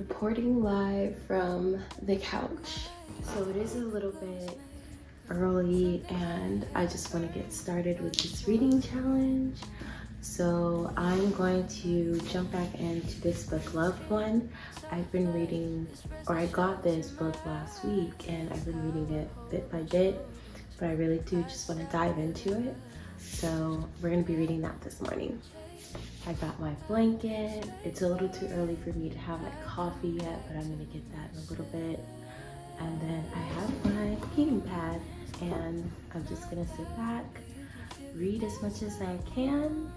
reporting live from the couch. So it is a little bit early and I just want to get started with this reading challenge. So I'm going to jump back into this book, Loved One. I've been reading, or I got this book last week and I've been reading it bit by bit, but I really do just want to dive into it. So we're going to be reading that this morning. I got my blanket. It's a little too early for me to have my coffee yet, but I'm going to get that in a little bit. And then I have my heating pad and I'm just going to sit back, read as much as I can.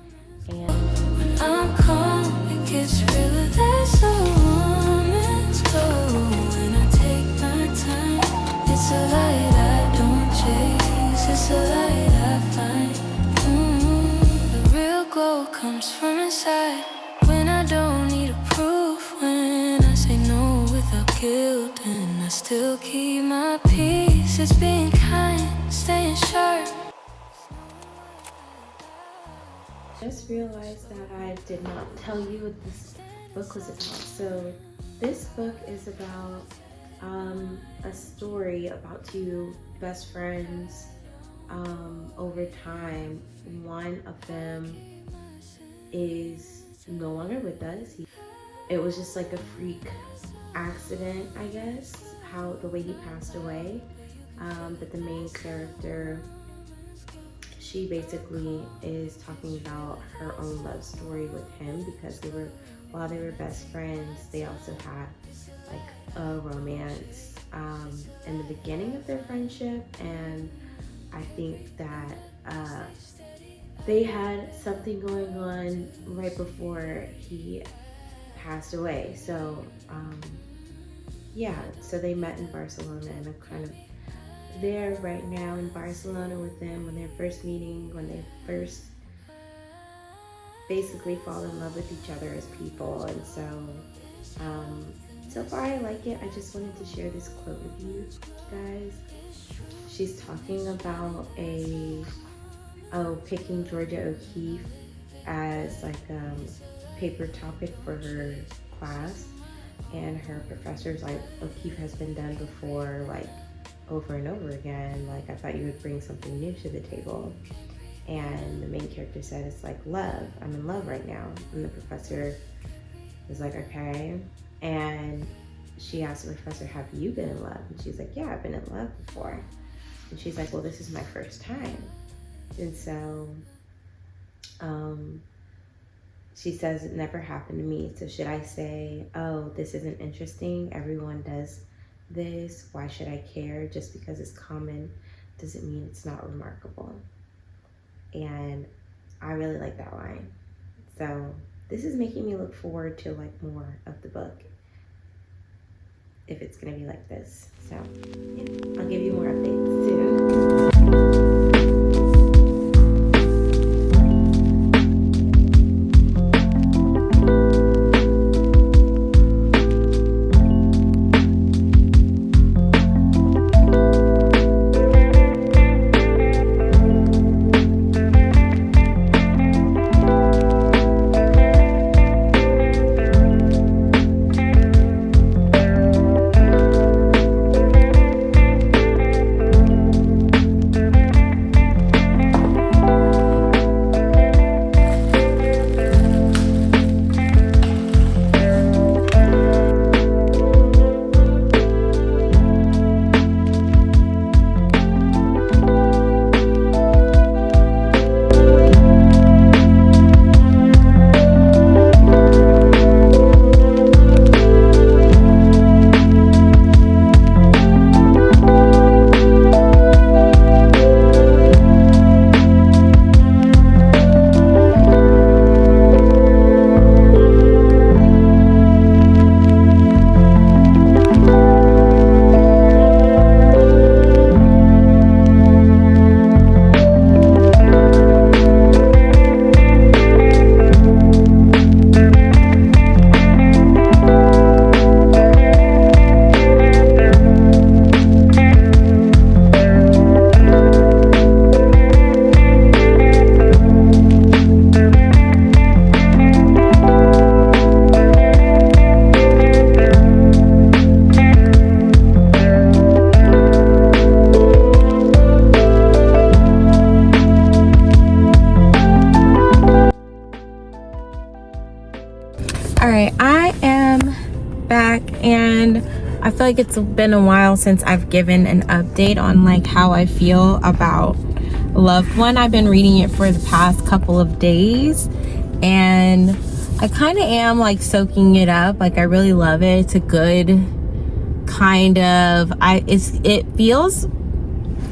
And when I'm calm, it gets realer. There's no moments go when I take my time. It's a light I don't chase, it's a light I find. The real glow comes from inside when I don't need a proof. When I say no without guilt, and I still keep my peace. It's being kind, staying sharp. Just realized that I did not tell you what this book was about. So this book is about a story about two best friends. Over time, one of them is no longer with us. It was just like a freak accident, I guess, the way he passed away. But the main character, she basically is talking about her own love story with him, because while they were best friends, they also had like a romance in the beginning of their friendship. And I think that they had something going on right before he passed away. So yeah, so they met in Barcelona, and I'm kind of there right now in Barcelona with them when they're first meeting, when they first basically fall in love with each other as people. And so so far I like it. I just wanted to share this quote with you guys. She's talking about picking Georgia O'Keeffe as like a paper topic for her class, and her professor's like, O'Keeffe has been done before, like over and over again. Like, I thought you would bring something new to the table. And the main character said, it's like love. I'm in love right now. And the professor was like, okay. And she asked the professor, have you been in love? And she's like, yeah, I've been in love before. And she's like, well, this is my first time. And so she says, it never happened to me. So should I say, oh, this isn't interesting, everyone does this, why should I care? Just because it's common doesn't mean it's not remarkable. And I really like that line. So this is making me look forward to like more of the book, if it's gonna be like this. So yeah, I'll give you more updates soon. All right, I am back, and I feel like it's been a while since I've given an update on like how I feel about Loved One. I've been reading it for the past couple of days, and I kind of am like soaking it up. Like, I really love it. It's a good kind of, it feels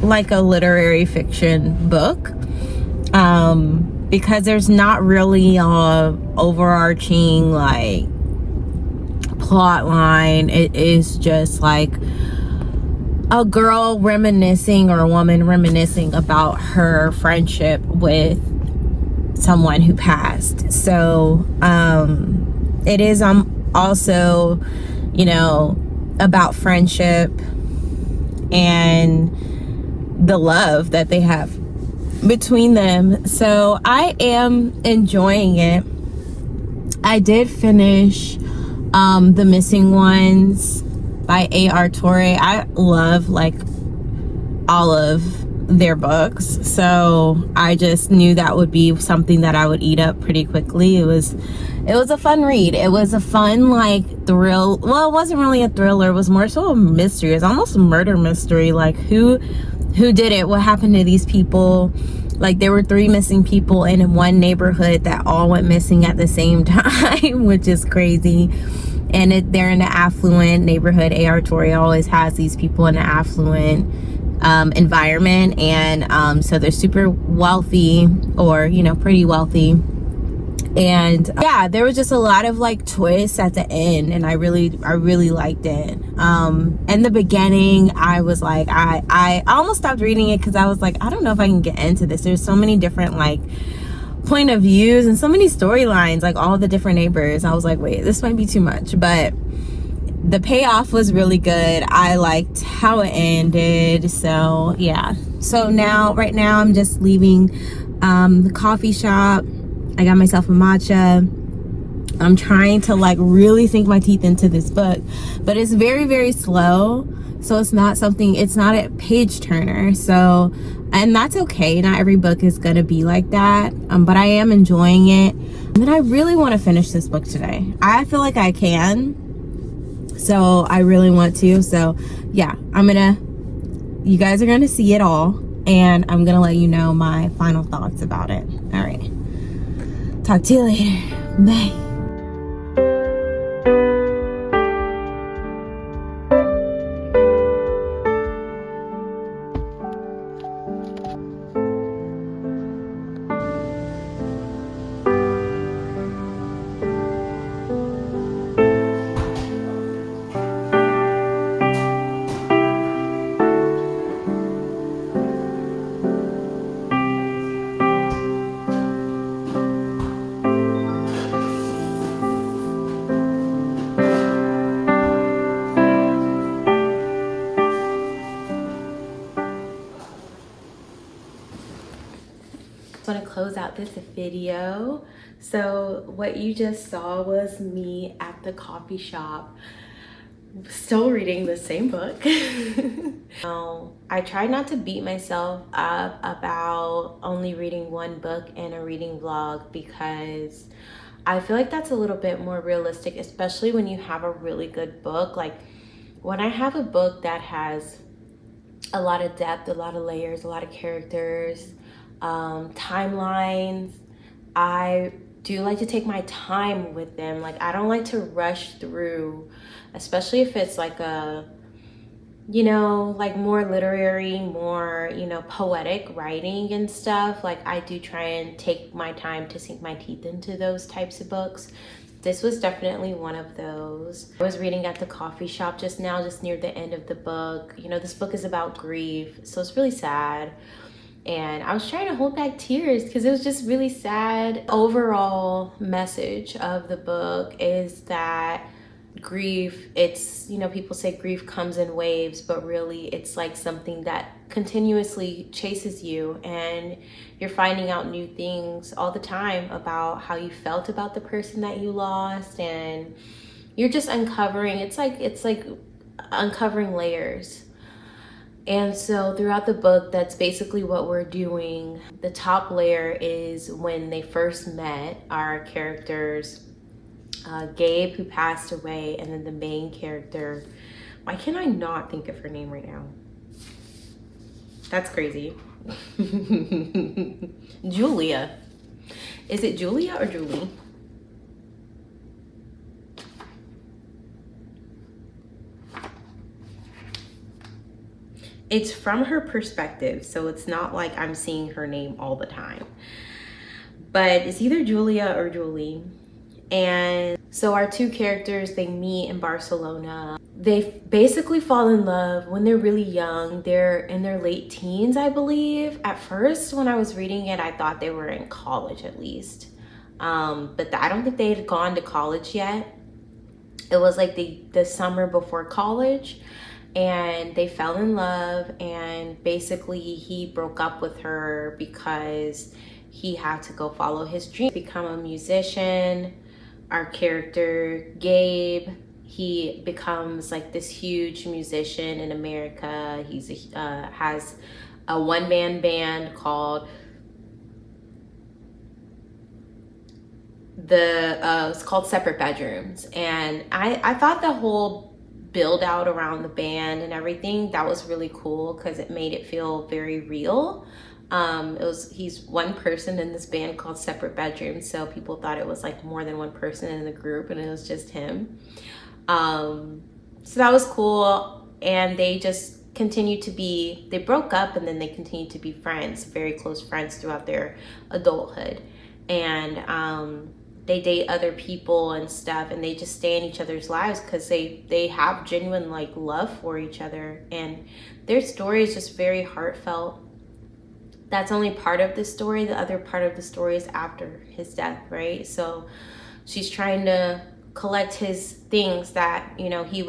like a literary fiction book, because there's not really a overarching like plot line. It is just like a girl reminiscing, or a woman reminiscing about her friendship with someone who passed. So it is also, you know, about friendship and the love that they have between them. So I am enjoying it. I did finish The Missing Ones by A.R. Torre. I love like all of their books, so I just knew that would be something that I would eat up pretty quickly. It was a fun read. It was a fun like thrill. Well, it wasn't really a thriller, it was more so a mystery. It's almost a murder mystery, like who did it, what happened to these people. Like, there were 3 missing people in one neighborhood that all went missing at the same time, which is crazy. And they're in an affluent neighborhood. A.R. Torre always has these people in an affluent environment, and so they're super wealthy, or, you know, pretty wealthy. And yeah, there was just a lot of like twists at the end, and I really liked it. In the beginning, I was like, I almost stopped reading it because I was like, I don't know if I can get into this. There's so many different like point of views and so many storylines, like all the different neighbors. I was like, wait, this might be too much. But the payoff was really good. I liked how it ended. So yeah, so right now I'm just leaving the coffee shop. I got myself a matcha. I'm trying to like really sink my teeth into this book, but it's very, very slow. So it's not a page turner. So, and that's okay. Not every book is gonna be like that. But I am enjoying it. And I really want to finish this book today. I feel like I can. So I really want to. So yeah, you guys are gonna see it all, and I'm gonna let you know my final thoughts about it. All right. Talk to you later. Bye. Want to close out this video. So what you just saw was me at the coffee shop, still reading the same book. I try not to beat myself up about only reading one book in a reading vlog, because I feel like that's a little bit more realistic, especially when you have a really good book. Like, when I have a book that has a lot of depth, a lot of layers, a lot of characters, timelines, I do like to take my time with them. Like, I don't like to rush through, especially if it's like a, you know, like more literary, more, you know, poetic writing and stuff. Like, I do try and take my time to sink my teeth into those types of books. This was definitely one of those. I was reading at the coffee shop just now, just near the end of the book. You know, this book is about grief, so it's really sad. And I was trying to hold back tears because it was just really sad. Overall message of the book is that grief, it's, you know, people say grief comes in waves, but really it's like something that continuously chases you, and you're finding out new things all the time about how you felt about the person that you lost, and you're just uncovering, it's like uncovering layers. And so throughout the book, that's basically what we're doing. The top layer is when they first met, our characters Gabe, who passed away, and then the main character. Why can I not think of her name right now? That's crazy. Julia. Is it Julia or Julie? It's from her perspective, so it's not like I'm seeing her name all the time. But it's either Julia or Julie. And so our two characters, they meet in Barcelona. They basically fall in love when they're really young. They're in their late teens, I believe. At first, when I was reading it, I thought they were in college at least. But I don't think they had gone to college yet. It was like the summer before college. And they fell in love, and basically he broke up with her because he had to go follow his dream, become a musician. Our character, Gabe, he becomes like this huge musician in America. He's has a one-man band called it's called Separate Bedrooms. And I thought the whole build out around the band and everything, that was really cool because it made it feel very real. He's one person in this band called Separate Bedrooms, so people thought it was like more than one person in the group, and it was just him. So that was cool. And they just continued to be, they broke up and then they continued to be friends, very close friends throughout their adulthood. And they date other people and stuff, and they just stay in each other's lives because they have genuine like love for each other, and their story is just very heartfelt. That's only part of the story. The other part of the story is after his death, right? So she's trying to collect his things that, you know, he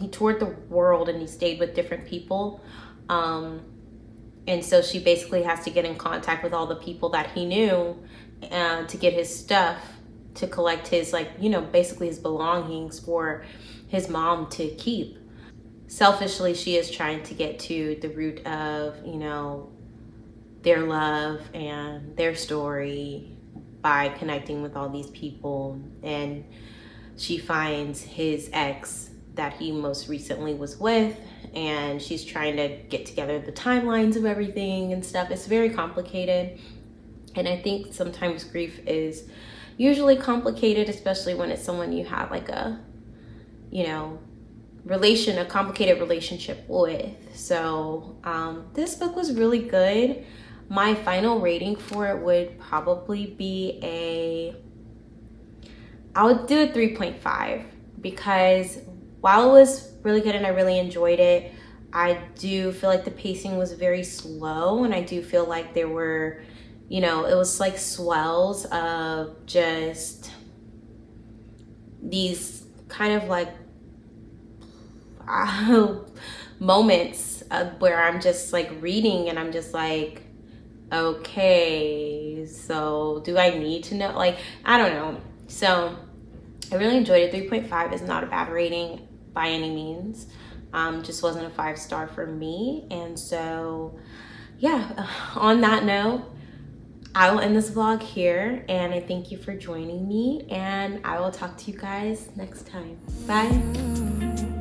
toured the world and he stayed with different people. And so she basically has to get in contact with all the people that he knew to get his stuff, to collect his, like, you know, basically his belongings for his mom to keep. Selfishly, she is trying to get to the root of, you know, their love and their story by connecting with all these people. And she finds his ex that he most recently was with, and she's trying to get together the timelines of everything and stuff. It's very complicated. And I think sometimes grief is usually complicated, especially when it's someone you have like a, you know, a complicated relationship with. So this book was really good. My final rating for it would probably be I would do a 3.5, because while it was really good and I really enjoyed it, I do feel like the pacing was very slow, and I do feel like there were, you know, it was like swells of just these kind of like moments where I'm just like reading and I'm just like, okay, so do I need to know? Like, I don't know. So I really enjoyed it. 3.5 is not a bad rating by any means. Just wasn't a 5-star for me. And so, yeah, on that note, I will end this vlog here, and I thank you for joining me, and I will talk to you guys next time. Bye.